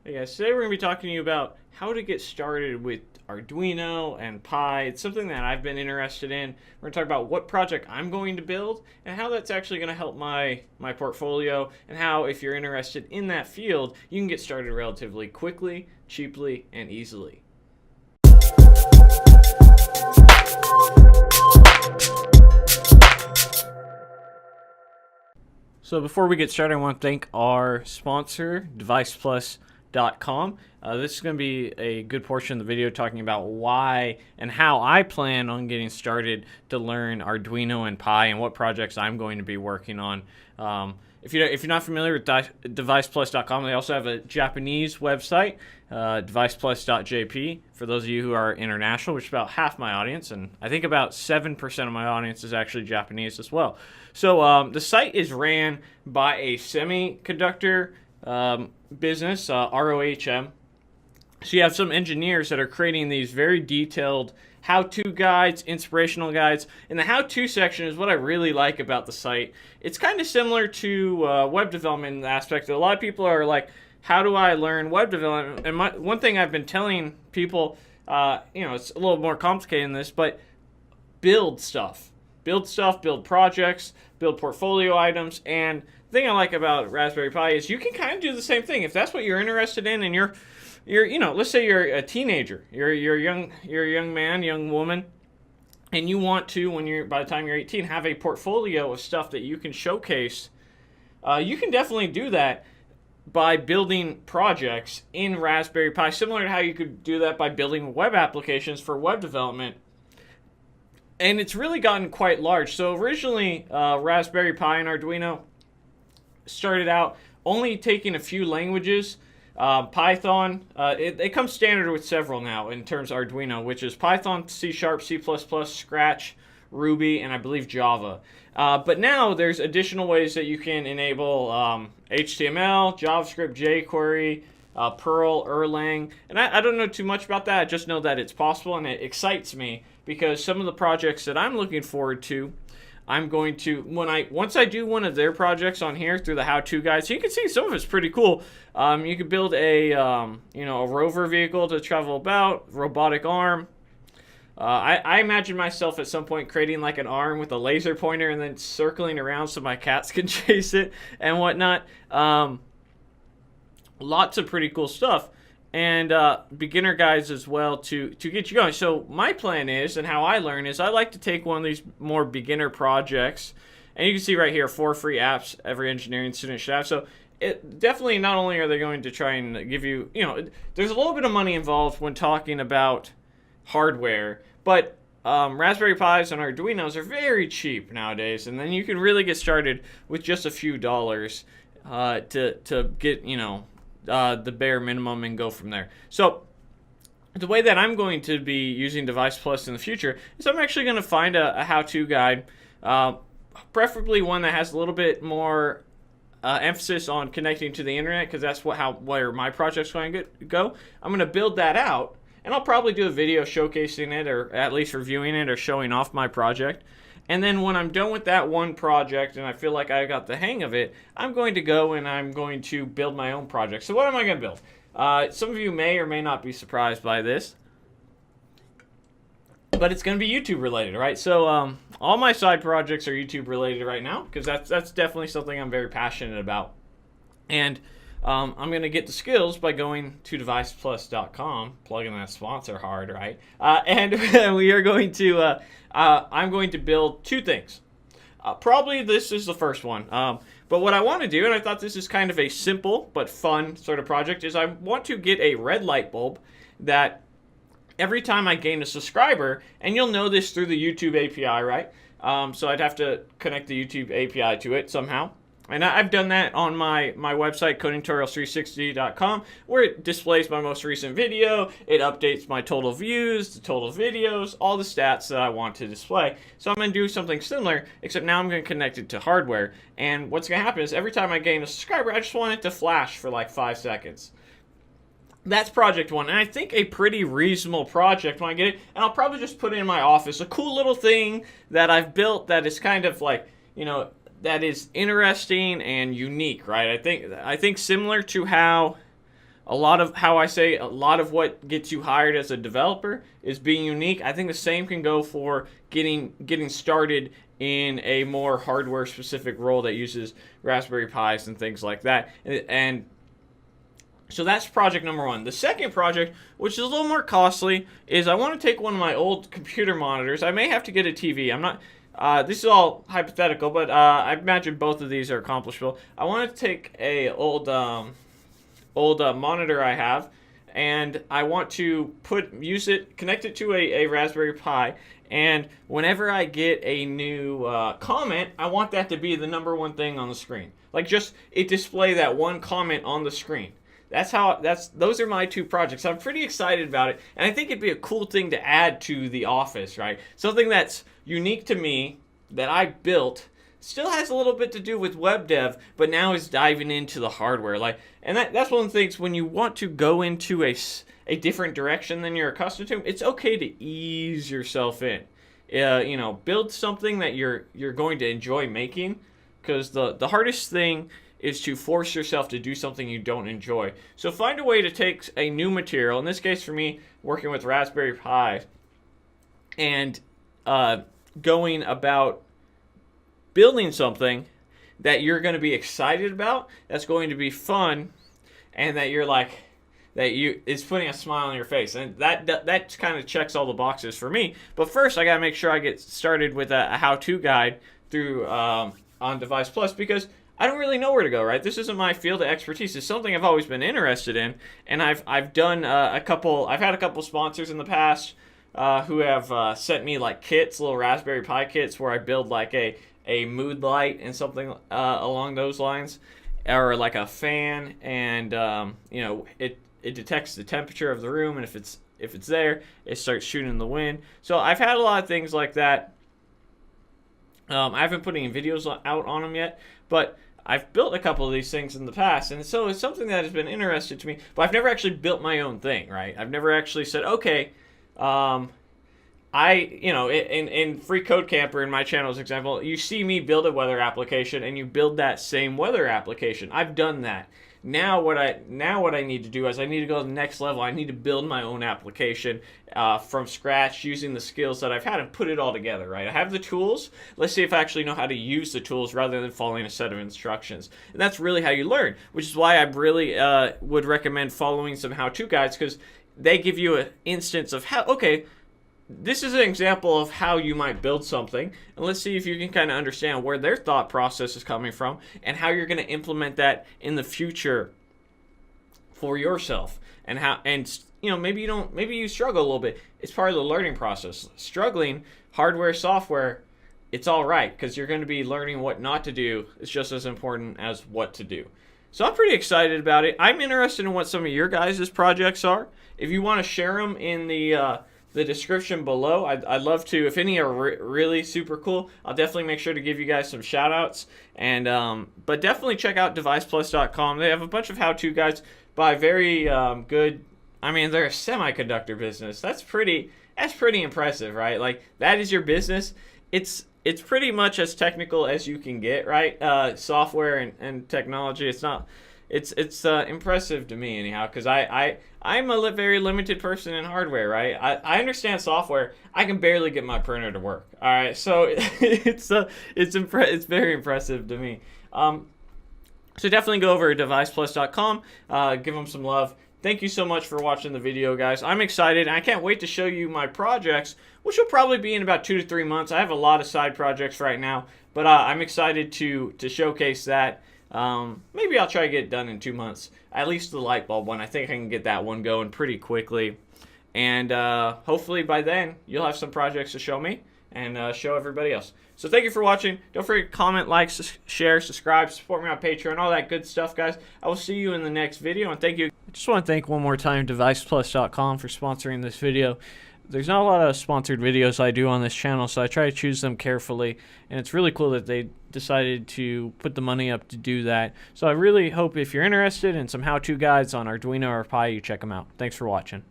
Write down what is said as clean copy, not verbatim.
Hey guys, today we're going to be talking to you about how to get started with Arduino and Pi. It's something that I've been interested in. We're going to talk about what project I'm going to build and how that's actually going to help my portfolio, and how, if you're interested in that field, you can get started relatively quickly, cheaply, and easily. So before we get started, I want to thank our sponsor, DevicePlus.com. This is going to be a good portion of the video talking about why and how I plan on getting started to learn Arduino and Pi and what projects I'm going to be working on. If you're not familiar with DevicePlus.com, they also have a Japanese website, DevicePlus.jp, for those of you who are international, which is about half my audience, and I think about 7% of my audience is actually Japanese as well. So the site is ran by a semiconductor business, ROHM. So you have some engineers that are creating these very detailed how-to guides, inspirational guides. And the how-to section is what I really like about the site. It's kind of similar to web development aspect. A lot of people are like, how do I learn web development? And one thing I've been telling people, it's a little more complicated than this, but build stuff. Build projects, build portfolio items. And the thing I like about Raspberry Pi is you can kind of do the same thing. If that's what you're interested in, and you're let's say you're a teenager, you're a young man, young woman, and you want to, by the time you're 18, have a portfolio of stuff that you can showcase. You can definitely do that by building projects in Raspberry Pi, similar to how you could do that by building web applications for web development. And it's really gotten quite large. So originally, Raspberry Pi and Arduino started out only taking a few languages. Python, it comes standard with several now in terms of Arduino, which is Python, C#, C++, Scratch, Ruby, and I believe Java. But now there's additional ways that you can enable HTML, JavaScript, jQuery, Perl, Erlang. And I don't know too much about that. I just know that it's possible, and it excites me because some of the projects that I'm looking forward to, I'm going to, once I do one of their projects on here through the how-to guides, so you can see some of it's pretty cool. You could build a rover vehicle to travel about, robotic arm. I imagine myself at some point creating like an arm with a laser pointer and then circling around so my cats can chase it and whatnot. Lots of pretty cool stuff. And beginner guides as well to get you going. So my plan is, and how I learn is, I like to take one of these more beginner projects, and you can see right here, 4 free apps every engineering student should have. So it definitely, not only are they going to try and give you, there's a little bit of money involved when talking about hardware, but Raspberry Pis and Arduinos are very cheap nowadays, and then you can really get started with just a few dollars to get, the bare minimum and go from there. So the way that I'm going to be using Device Plus in the future is I'm actually going to find a how-to guide, preferably one that has a little bit more emphasis on connecting to the internet, because that's where my project's going to go. I'm going to build that out, and I'll probably do a video showcasing it, or at least reviewing it or showing off my project. And then when I'm done with that one project and I feel like I got the hang of it, I'm going to go and I'm going to build my own project. So what am I going to build? Some of you may or may not be surprised by this, but it's going to be YouTube related, right? So all my side projects are YouTube related right now, because that's definitely something I'm very passionate about. And I'm going to get the skills by going to DevicePlus.com, plugging that sponsor hard, right? And we are going to, I'm going to build 2 things. Probably this is the first one. But what I want to do, and I thought this is kind of a simple but fun sort of project, is I want to get a red light bulb that every time I gain a subscriber, and you'll know this through the YouTube API, right? So I'd have to connect the YouTube API to it somehow. And I've done that on my website, codingtutorials360.com, where it displays my most recent video, it updates my total views, the total videos, all the stats that I want to display. So I'm going to do something similar, except now I'm going to connect it to hardware. And what's going to happen is every time I gain a subscriber, I just want it to flash for like 5 seconds. That's project 1, and I think a pretty reasonable project when I get it. And I'll probably just put it in my office, a cool little thing that I've built that is kind of like, that is interesting and unique, right? I think similar to how a lot of how I say a lot of what gets you hired as a developer is being unique. I think the same can go for getting started in a more hardware specific role that uses Raspberry Pis and things like that. And so that's project number one. The second project, which is a little more costly, is I want to take one of my old computer monitors. I may have to get a TV. I'm not. This is all hypothetical, but I imagine both of these are accomplishable. I want to take a old monitor I have, and I want to connect it to a Raspberry Pi. And whenever I get a new comment, I want that to be the number one thing on the screen. Like just it display that one comment on the screen. Those are my two projects. I'm pretty excited about it, and I think it'd be a cool thing to add to the office, right? Something that's unique to me that I built, still has a little bit to do with web dev, but now is diving into the hardware. And that's one of the things when you want to go into a different direction than you're accustomed to. It's okay to ease yourself in. Build something that you're going to enjoy making, because the hardest thing is to force yourself to do something you don't enjoy. So find a way to take a new material, in this case for me, working with Raspberry Pi, and going about building something that you're going to be excited about, that's going to be fun, and that it's putting a smile on your face. And that kind of checks all the boxes for me. But first, I got to make sure I get started with a how-to guide through on Device Plus, because I don't really know where to go, right? This isn't my field of expertise. It's something I've always been interested in, and I've done I've had a couple sponsors in the past who have sent me like kits, little Raspberry Pi kits, where I build like a mood light and something along those lines, or like a fan, and it detects the temperature of the room, and if it's there, it starts shooting in the wind. So I've had a lot of things like that. I haven't put any videos out on them yet, but I've built a couple of these things in the past, and so it's something that has been interesting to me, but I've never actually built my own thing, right? I've never actually said, okay, in Free Code Camper, in my channel's example, you see me build a weather application, and you build that same weather application. I've done that. Now what I need to do is I need to go to the next level. I need to build my own application from scratch using the skills that I've had and put it all together, right? I have the tools. Let's see if I actually know how to use the tools rather than following a set of instructions. And that's really how you learn, which is why I really would recommend following some how-to guides, because they give you an instance of how, okay, this is an example of how you might build something, and let's see if you can kind of understand where their thought process is coming from and how you're going to implement that in the future for yourself. Maybe you struggle a little bit. It's part of the learning process. Struggling, hardware, software, it's all right, because you're going to be learning what not to do. It's just as important as what to do. So I'm pretty excited about it. I'm interested in what some of your guys' projects are. If you want to share them in the description below, I'd love to. If any are really super cool, I'll definitely make sure to give you guys some shout outs. But definitely check out deviceplus.com. They have a bunch of how-to guides by very good. I mean, they're a semiconductor business. That's pretty impressive, right? Like, that is your business. It's pretty much as technical as you can get, right? Software and technology. It's impressive to me anyhow, because I'm a very limited person in hardware, right? I understand software. I can barely get my printer to work. All right, so it's very impressive to me. So definitely go over to deviceplus.com. Give them some love. Thank you so much for watching the video, guys. I'm excited, and I can't wait to show you my projects, which will probably be in about 2 to 3 months. I have a lot of side projects right now, but I'm excited to showcase that. Maybe I'll try to get it done in 2 months. At least the light bulb one. I think I can get that one going pretty quickly. And hopefully by then, you'll have some projects to show me and show everybody else. So thank you for watching. Don't forget to comment, like, share, subscribe, support me on Patreon, all that good stuff, guys. I will see you in the next video, and thank you. I just want to thank one more time DevicePlus.com for sponsoring this video. There's not a lot of sponsored videos I do on this channel, so I try to choose them carefully, and it's really cool that they decided to put the money up to do that. So I really hope if you're interested in some how-to guides on Arduino or Pi, you check them out. Thanks for watching.